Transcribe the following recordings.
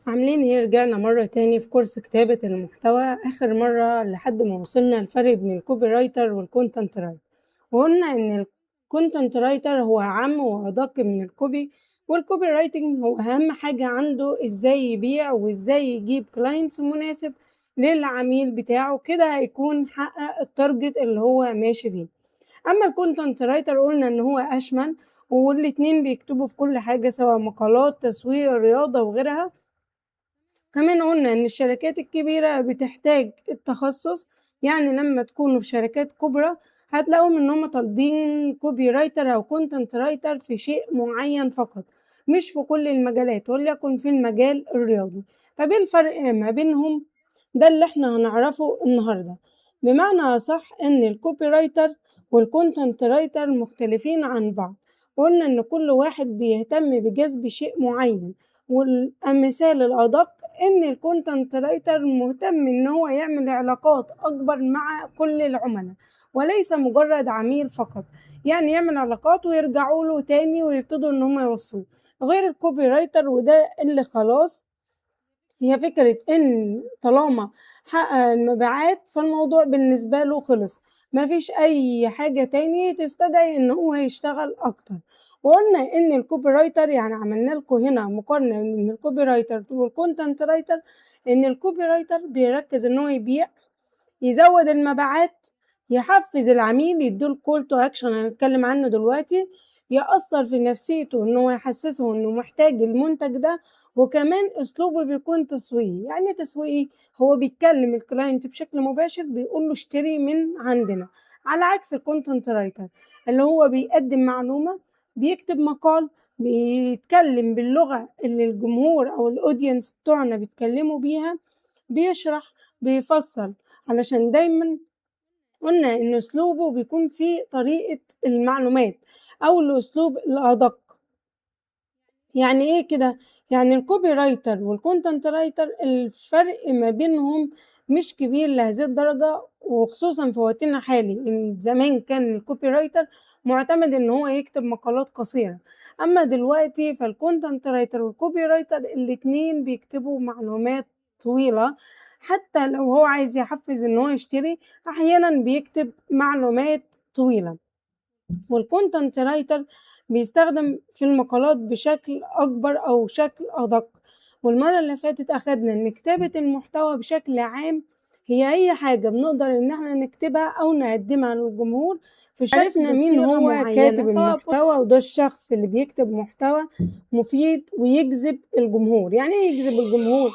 عاملين ايه؟ رجعنا مرة تاني في كورس كتابة المحتوى. آخر مرة لحد ما وصلنا الفرق بين الكوبي رايتر والكونتنت رايتر، وقلنا إن الكونتنت رايتر هو أعم وأدق من الكوبي، والكوبي رايتنج هو أهم حاجة عنده إزاي يبيع وإزاي يجيب كلاينتس مناسب للعميل بتاعه، كده هيكون حقق التارجت اللي هو ماشي فيه. أما الكونتنت رايتر قلنا إن هو أشمل، والاتنين بيكتبوا في كل حاجة سواء مقالات، تسويق، رياضة وغيرها. كمان قلنا إن الشركات الكبيرة بتحتاج التخصص، يعني لما تكونوا في شركات كبرى هتلاقوهم إن هم طالبين كوبي رايتر أو كونتنت رايتر في شيء معين فقط، مش في كل المجالات، وليكن في المجال الرياضي. طب ايه الفرق ما بينهم؟ ده اللي احنا هنعرفه النهاردة. بمعنى أصح إن الكوبي رايتر والكونتنت رايتر مختلفين عن بعض. قلنا إن كل واحد بيهتم بجذب شيء معين، والمثال الأدق إن الكونتنت رايتر مهتم إن هو يعمل علاقات أكبر مع كل العملاء، وليس مجرد عميل فقط، يعني يعمل علاقات ويرجعوا له تاني ويبتدوا إن هم يوصلوا. غير الكوبي رايتر وده اللي خلاص هي فكرة إن طالما حقق المبيعات فالموضوع بالنسبة له خلص، مفيش أي حاجة تاني تستدعي إن هو يشتغل أكتر. وقلنا إن الكوبي رايتر، يعني عملنا لكم هنا مقارنة بين الكوبي رايتر والكونتنت رايتر، إن الكوبي رايتر بيركز إن هو يبيع، يزود المبيعات، يحفز العميل، يديله كول تو اكشن هنتكلم عنه دلوقتي، يأثر في نفسيته إن هو يحسسه إنه محتاج المنتج ده. وكمان أسلوبه بيكون تسويقي. يعني تسويقي هو بيتكلم الكلاينت بشكل مباشر، بيقول له اشتري من عندنا، على عكس الكونتنت رايتر اللي هو بيقدم معلومة، بيكتب مقال، بيتكلم باللغة اللي الجمهور أو الأودينس بتوعنا بيتكلموا بيها، بيشرح، بيفصل، علشان دايما قلنا إن أسلوبه بيكون فيه طريقة المعلومات أو الأسلوب الأدق. يعني إيه كده؟ يعني الكوبي رايتر والكونتنت رايتر الفرق ما بينهم مش كبير لهذه الدرجة، وخصوصا في وقتنا الحالي. إن زمان كان الكوبي رايتر معتمد إن هو يكتب مقالات قصيرة، أما دلوقتي فالكونتنت رايتر والكوبي رايتر الاتنين بيكتبوا معلومات طويلة. حتى لو هو عايز يحفز إن هو يشتري، أحيانا بيكتب معلومات طويلة. والكونتنت رايتر بيستخدم في المقالات بشكل أكبر أو شكل أدق. والمرة اللي فاتت أخدنا إن كتابة المحتوى بشكل عام هي أي حاجة بنقدر إن احنا نكتبها أو نقدمها للجمهور في شكل عرفنا مين بصيغة هو معينة كاتب سواء المحتوى، وده الشخص اللي بيكتب محتوى مفيد ويجذب الجمهور. يعني ايه يجذب الجمهور؟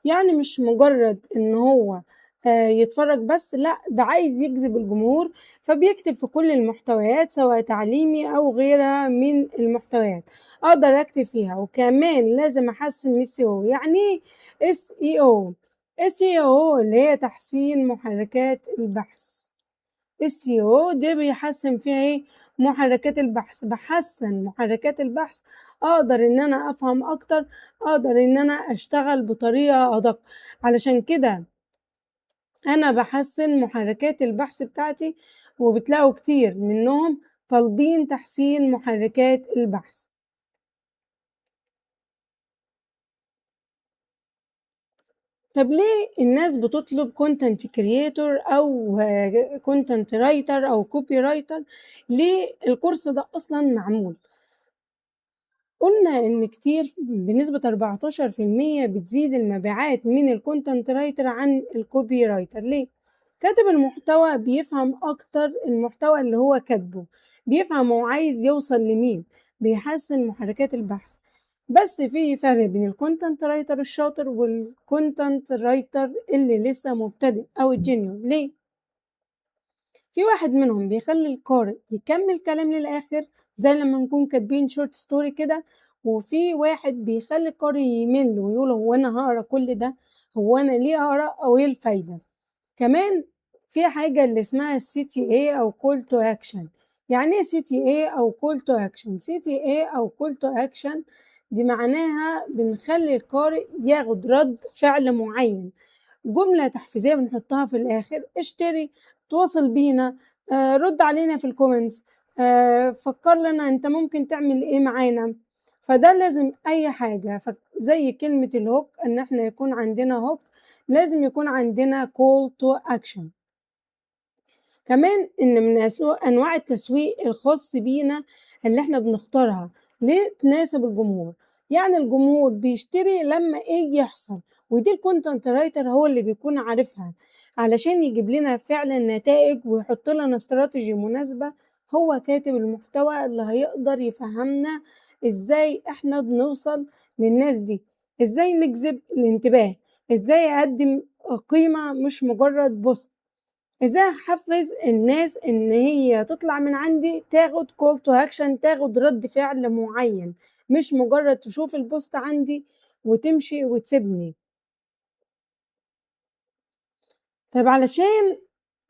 يعني مش مجرد إن هو يتفرج بس، لأ، ده عايز يجذب الجمهور، فبيكتب في كل المحتويات سواء تعليمي أو غيرها من المحتويات أقدر أكتب فيها. وكمان لازم أحسن SEO. يعني إيه SEO؟ SEO اللي هي تحسين محركات البحث. SEO ده بيحسن فيها ايه؟ محركات البحث. بحسن محركات البحث اقدر ان انا افهم اكتر، اقدر ان انا اشتغل بطريقة ادق. علشان كده انا بحسن محركات البحث بتاعتي، وبتلاقوا كتير منهم طالبين تحسين محركات البحث. طب ليه الناس بتطلب كونتنت كرياتور او كونتنت رايتر او كوبي رايتر؟ ليه الكورس ده اصلا معمول؟ قلنا إن كتير بنسبة 14% بتزيد المبيعات من الكونتنت رايتر عن الكوبي رايتر. ليه؟ كاتب المحتوى بيفهم أكتر المحتوى اللي هو كاتبه، بيفهم هو عايز يوصل لمين، بيحسن محركات البحث. بس في فرق بين الكونتنت رايتر الشاطر والكونتنت رايتر اللي لسه مبتدئ أو الجينيور. ليه؟ في واحد منهم بيخلي القارئ يكمل كلام للآخر زي لما نكون كاتبين شورت ستوري كده، وفي واحد بيخلي القارئ يمل ويقول هو أنا هقرا كل ده؟ هو أنا ليه أقرا أو إيه الفايدة؟ كمان في حاجة اللي اسمها CTA أو Call to Action. يعني إيه CTA أو Call to Action؟ CTA أو Call to Action دي معناها بنخلي القارئ ياخد رد فعل معين، جملة تحفيزية بنحطها في الآخر: اشتري، تواصل بينا، رد علينا في الكومنتس، فكر لنا انت ممكن تعمل ايه معانا. فده لازم أي حاجة زي كلمة الhook إن إحنا يكون عندنا hook لازم يكون عندنا call to action. كمان إن من أنواع التسويق الخاص بينا اللي إحنا بنختارها ليه تناسب الجمهور، يعني الجمهور بيشتري لما إيه يحصل، ودي الcontent writer هو اللي بيكون عارفها علشان يجيب لنا فعلًا نتائج ويحط لنا استراتيجي مناسبة. هو كاتب المحتوى اللي هيقدر يفهمنا إزاي إحنا بنوصل للناس دي، إزاي نجذب الانتباه، إزاي أقدم قيمة مش مجرد بوست، إزاي أحفّز الناس إن هي تطلع من عندي تاخد call to action تاخد رَد فعل معيّن، مش مجرّد تشوف البوست عندي وتمشي وتسيبني. طيب علشان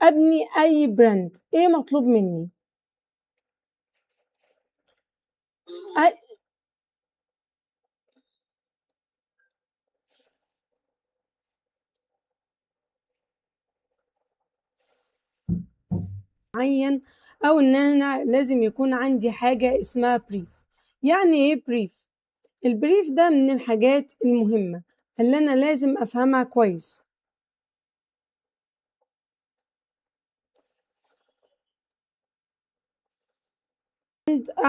أبني أي brand إيه مطلوب منّي؟ أ معيّن أو إن أنا لازم يكون عندي حاجة اسمها brief. يعني إيه brief؟ الbrief ده من الحاجات المهمة اللي أنا لازم أفهمها كويس.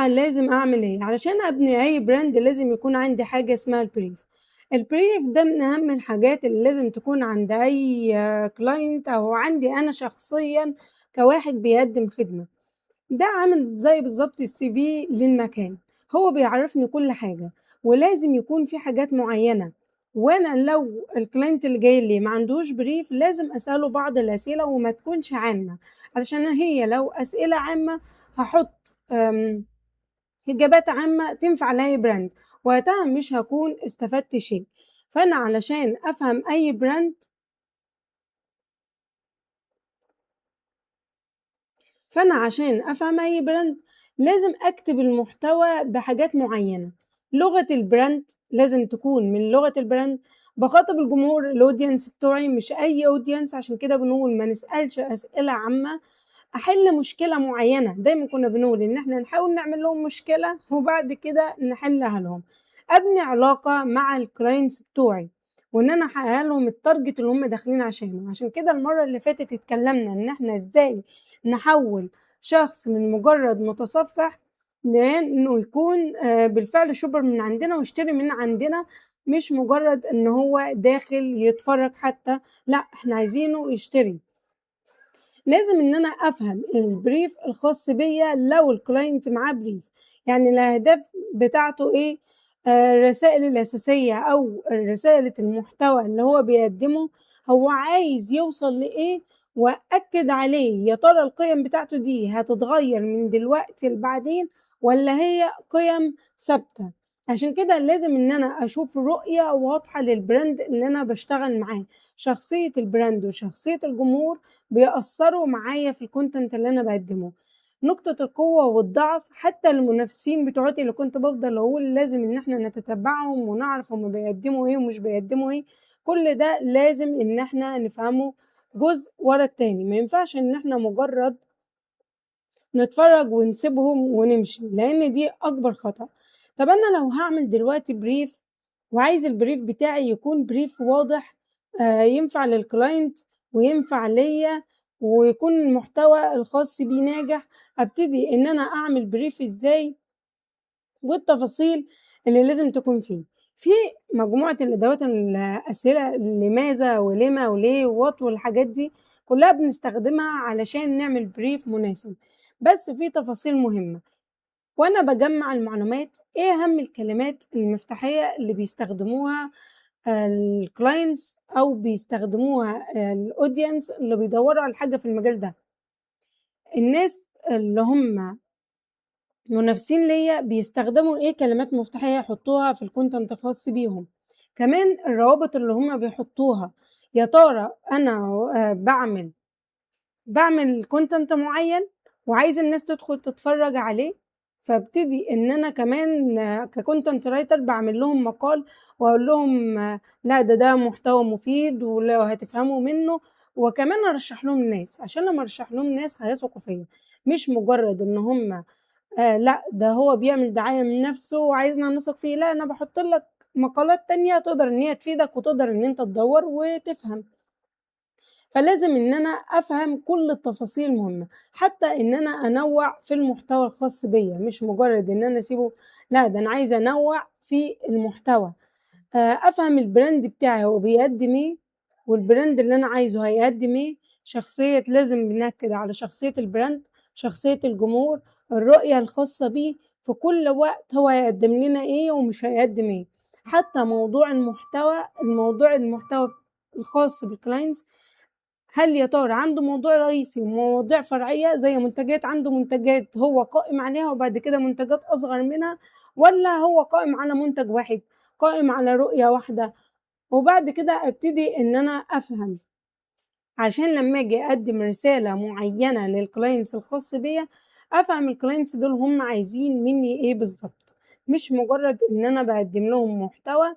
لازم أعمل إيه، علشان أبني أي براند لازم يكون عندي حاجة اسمها الbrief. الbrief ده من أهم الحاجات اللي لازم تكون عند أي client أو عندي أنا شخصيًا كواحد بيقدم خدمة. ده عامل زي بالضبط الCV للمكان، هو بيعرّفني كل حاجة، ولازم يكون في حاجات معيّنة، وأنا لو الclient اللي جاي لي ما عندوش brief لازم أسأله بعض الأسئلة وما تكونش عامة، علشان هي لو أسئلة عامة هاحط إجابات عامة تنفع لأي براند، وقتها مش هاكون استفدت شيء. فأنا علشان أفهم أي براند فأنا عشان أفهم أي براند لازم أكتب المحتوى بحاجات معينة، لغة البراند لازم تكون من لغة البراند، باخاطب الجمهور الaudience بتوعي مش أي audience عشان كده بنقول ما نسألش أسئلة عامة، أحل مشكلة معينة، دايمًا كنا بنقول إن إحنا نحاول نعمل لهم مشكلة وبعد كده نحلها لهم، أبني علاقة مع الclients بتوعي، وإن أنا أحقق لهم الtarget اللي هم داخلين عشانه، عشان كده المرة اللي فاتت اتكلمنا إن إحنا إزاي نحوّل شخص من مجرد متصفح لإنه يكون بالفعل shopper من عندنا ويشتري من عندنا، مش مجرد إن هو داخل يتفرج حتى، لأ إحنا عايزينه يشتري. لازم إن أنا أفهم الbrief الخاص بيّا لو الclient معاه brief، يعني الأهداف بتاعته إيه، الرسائل الأساسية أو رسالة المحتوى اللي هو بيقدّمه، هو عايز يوصل لإيه وأأكد عليه، يا ترى القِيَم بتاعته دي هتتغيّر من دلوقتي لبعدين والّا هي قِيَم ثابتة؟ عشان كده لازم إن أنا أشوف رؤية واضحة للbrand اللي أنا باشتغل معاه، شخصية الbrand وشخصية الجمهور بيأثّروا معايا في الcontent اللي أنا باقدّمه، نقطة القوة والضعف حتى المنافسين بتوعتي اللي كنت بافضل أقول لازم إن إحنا نتتبعهم ونعرف هُم بيقدّموا إيه ومش بيقدّموا إيه، كل ده لازم إن إحنا نفهمه جزء ورا التاني، ما ينفعش إن إحنا مجرّد نتفرّج ونسيبهم ونمشي، لإن دي أكبر خطأ. طَب أنا لو هاعمل دلوقتي brief وعايز الbrief بتاعي يكون brief واضح ينفع للclient وينفع ليّا ويكون المحتوى الخاص بيه ناجح، أبتدي إن أنا أعمل brief إزاي والتفاصيل اللي لازم تكون فيه. في مجموعة الأدوات الأسئلة لماذا ولِمَ وليه وWhat والحاجات دي كلّها بنستخدمها علشان نعمل brief مناسب، بس في تفاصيل مهمة، وأنا باجمّع المعلومات إيه أهم الكلمات المفتاحية اللي بيستخدموها الclients أو بيستخدموها الaudience اللي بيدوّروا على حاجة في المجال ده، الناس اللي هم منافسين ليّا بيستخدموا إيه كلمات مفتاحية يحطوها في الcontent الخاص بيهم، كمان الروابط اللي هم بيحطوها، يا ترى أنا باعمل content معيّن وعايزة الناس تدخل تتفرّج عليه، فابتدي إن أنا كمان كcontent writer باعمل لهم مقال وأقول لهم لأ ده محتوى مفيد ولو هتفهموا منّه، وكمان أرشّح لهم ناس، عشان لمّا أرشّح لهم ناس هيثقوا فيّا، مش مجرّد إن هم لأ ده هو بيعمل دعاية من نَفْسه وعايزنا نثق فيه، لأ أنا باحُط لك مقالات تانية تقدر إن هي تفيدك وتقدر إن أنت تدوّر وتفهم. فلازم إن أنا أفهم كل التفاصيل المهمة، حتى إن أنا أنوّع في المحتوى الخاص بيّا، مش مجرد إن أنا أسيبه، لأ ده أنا عايزة أنوّع في المحتوى، أفهم الbrand بتاعي هو بيقدّم إيه، والbrand اللي أنا عايزه هيقدّم إيه، لازم بنأكد على شخصية الbrand، شخصية الجمهور، الرؤية الخاصة بيه، في كل وقت هو هيقدّم لنا إيه ومش هيقدّم إيه، حتى موضوع المحتوى الخاص بالclients، هل يا ترى عنده موضوع رئيسي ومواضيع فرعية زي منتجات، عنده منتجات هو قائم عليها وبعد كده منتجات أصغر منها، والّا هو قائم على منتج واحد، قائم على رؤية واحدة؟ وبعد كده أبتدي إن أنا أفهم عشان لمّا آجي أقدّم رسالة معيّنة للclients الخاص بيّا، أفهم الclients دول هُم عايزين منّي إيه بالضبط، مش مجرّد إن أنا باقدّم لهم محتوى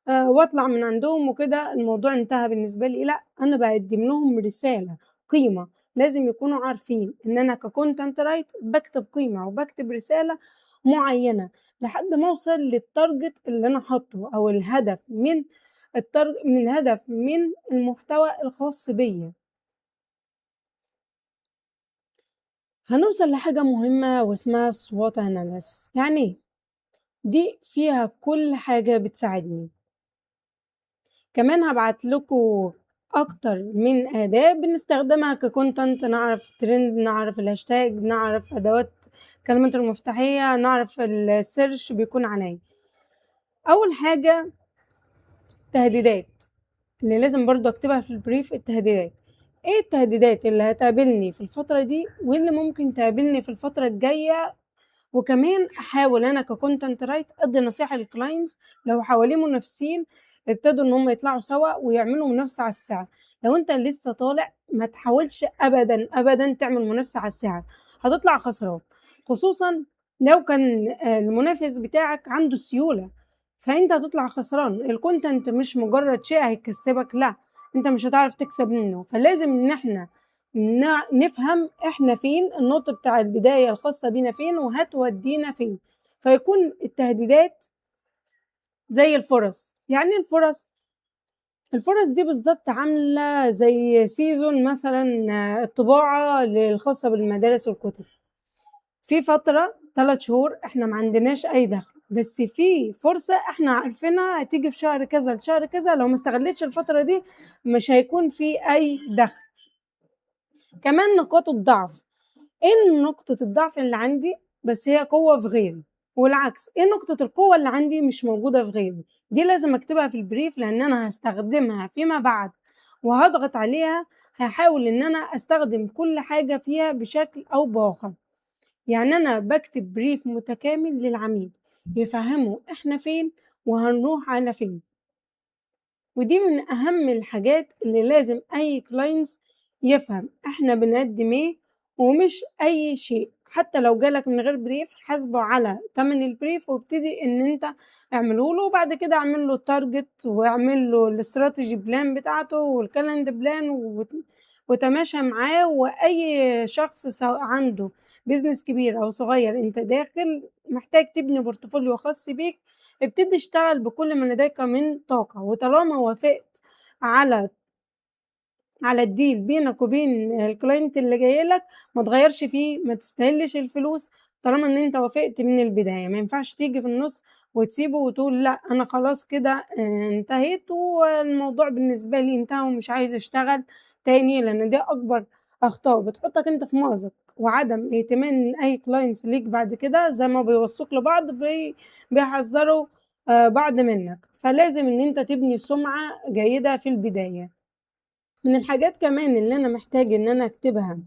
واطلع من عندهم وكده الموضوع انتهى بالنسبة لي، لأ أنا باقدّم لهم رسالة، قيمة، لازم يكونوا عارفين إن أنا كcontent writer باكتب قيمة وباكتب رسالة معيّنة لحد ما أوصل للtarget اللي أنا حاطّه أو الهدف من المحتوى الخاص بيّا. هنوصل لحاجة مهمة واسمها SWOT analysis، يعني إيه؟ دي فيها كل حاجة بتساعدني، كمان هابعت لكم أكتر من أداة بنستخدمها كcontent، نعرف الtrend، نعرف الهاشتاج، نعرف أدوات الكلمات المفتاحية، نعرف الsearch بيكون عن إيه. أول حاجة تهديدات، اللي لازم برضه أكتبها في الbrief التهديدات، إيه التهديدات اللي هتقابلني في الفترة دي واللي ممكن تقابلني في الفترة الجاية، وكمان أحاول أنا كcontent writer أدّي نصيحة للclients لو حواليه منافسين ابتدوا إن هم يطلعوا سوا ويعملوا منافسة على السعر، لو أنت لسه طالع ما تحاولش أبدًا، أبدًا تعمل منافسة على السعر، هتطلع خسران، خصوصًا لو كان المنافس بتاعك عنده سيولة، فأنت هتطلع خسران، الcontent مش مجرد شيء هيكسبك، لأ، أنت مش هتعرف تكسب منه، فلازم إن إحنا نفهم إحنا فين، النقطة بتاع البداية الخاصة بينا فين وهتودينا فين، فيكون التهديدات زي الفُرَص، يعني إيه الفُرَص؟ الفُرَص دي بالضبط عاملة زي season مثلًا الطباعة الخاصة بالمدارس والكُتب، في فترة 3 شهور إحنا ما عندناش أي دخل، بس في فرصة إحنا عارفينها هتيجي في شهر كذا لشهر كذا، لو ما استغلّيتش الفترة دي مش هيكون في أي دخل. كمان نقاط الضعف، إيه نقطة الضعف اللي عندي بس هي قوة في غيري، والعكس إيه نقطة القوة اللي عندي مش موجودة في غيري، دي لازم أكتبها في الbrief لإن أنا هاستخدمها فيما بعد وهاضغط عليها، هاحاول إن أنا أستخدم كل حاجة فيها بشكل أو بآخر، يعني أنا باكتب brief متكامل للعميل يفهّمه إحنا فين وهنروح على فين. ودي من أهم الحاجات اللي لازم أي clients يفهم إحنا بنقدم إيه ومش أي شيء، حتى لو جالك من غير brief حاسبه على تمن الbrief وابتدي إن أنت اعمله له، وبعد كده اعمل له target واعمل له الstrategy plan بتاعته والcalendar plan وتماشى معاه، وأي شخص سواء عنده business كبير أو صغير أنت داخل محتاج تبني portfolio خاص بيك، ابتدي اشتغل بكل ما لديك من طاقة، وطالما وافقت على الdeal بينك وبين الclient اللي جاي لك ما تغيّرش فيه، ما تستهلش الفلوس طالما إن أنت وافقت من البداية، ما ينفعش تيجي في النُص وتسيبه وتقول لأ أنا خلاص كده انتهيت والموضوع بالنسبة لي انتهى ومش عايز أشتغل تاني، لإن دي أكبر أخطاء بتحطك أنت في مأزق، وعدم ائتمان أي clients ليك بعد كده زي ما بيوصّوك لبعض بيحذّروا بعض منّك، فلازم إن أنت تبني سُمعة جيدة في البداية. من الحاجات كمان اللي أنا محتاج إن أنا أكتبها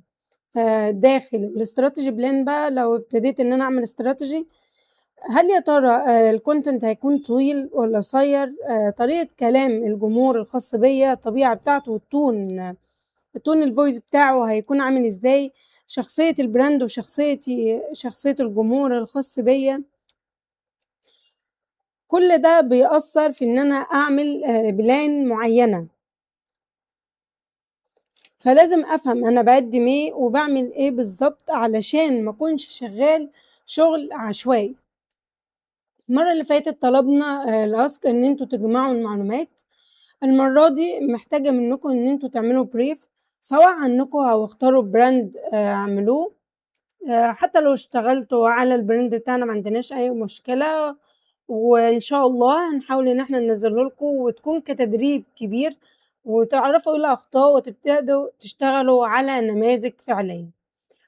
داخل الstrategy plan بقى لو ابتديت إن أنا أعمل strategy، هل يا ترى الcontent هيكون طويل والّا قصير، طريقة كلام الجمهور الخاص بيّا، الطبيعة بتاعته tone الvoice بتاعه هيكون عامل إزاي، شخصية الbrand وشخصيتي شخصية الجمهور الخاص بيّا، كل ده بيأثّر في إن أنا أعمل plan معيّنة. فلازم أفهم أنا باقدّم إيه وباعمل إيه بالضبط علشان ما أكونش شغّال شغل عشوائي. المرّة اللي فاتت طلبنا الask إن أنتم تجمعوا المعلومات، المرّة دي محتاجة منكم إن أنتم تعملوا brief سواء عنكم أو اختاروا brand اعملوه، حتى لو اشتغلتوا على الbrand بتاعنا ما عندناش أي مشكلة، وإن شاء الله هنحاول إن إحنا ننزّله لكم وتكون كتدريب كبير، وتعرفوا إيه الأخطاء وتبتدوا تشتغلوا على نماذج فعلية.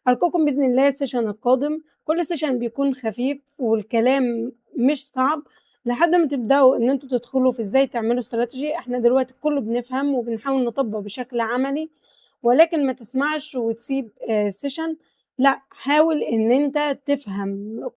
ألقاكم بإذن الله السيشن القادم، كل سيشن بيكون خفيف والكلام مش صعب، لحد ما تبدأوا إن أنتم تدخلوا في إزاي تعملوا استراتيجي. إحنا دلوقتي الكل بنفهم وبنحاول نطبّق بشكل عملي، ولكن ما تسمعش وتسيب السيشن، لأ، حاول إن أنت تفهم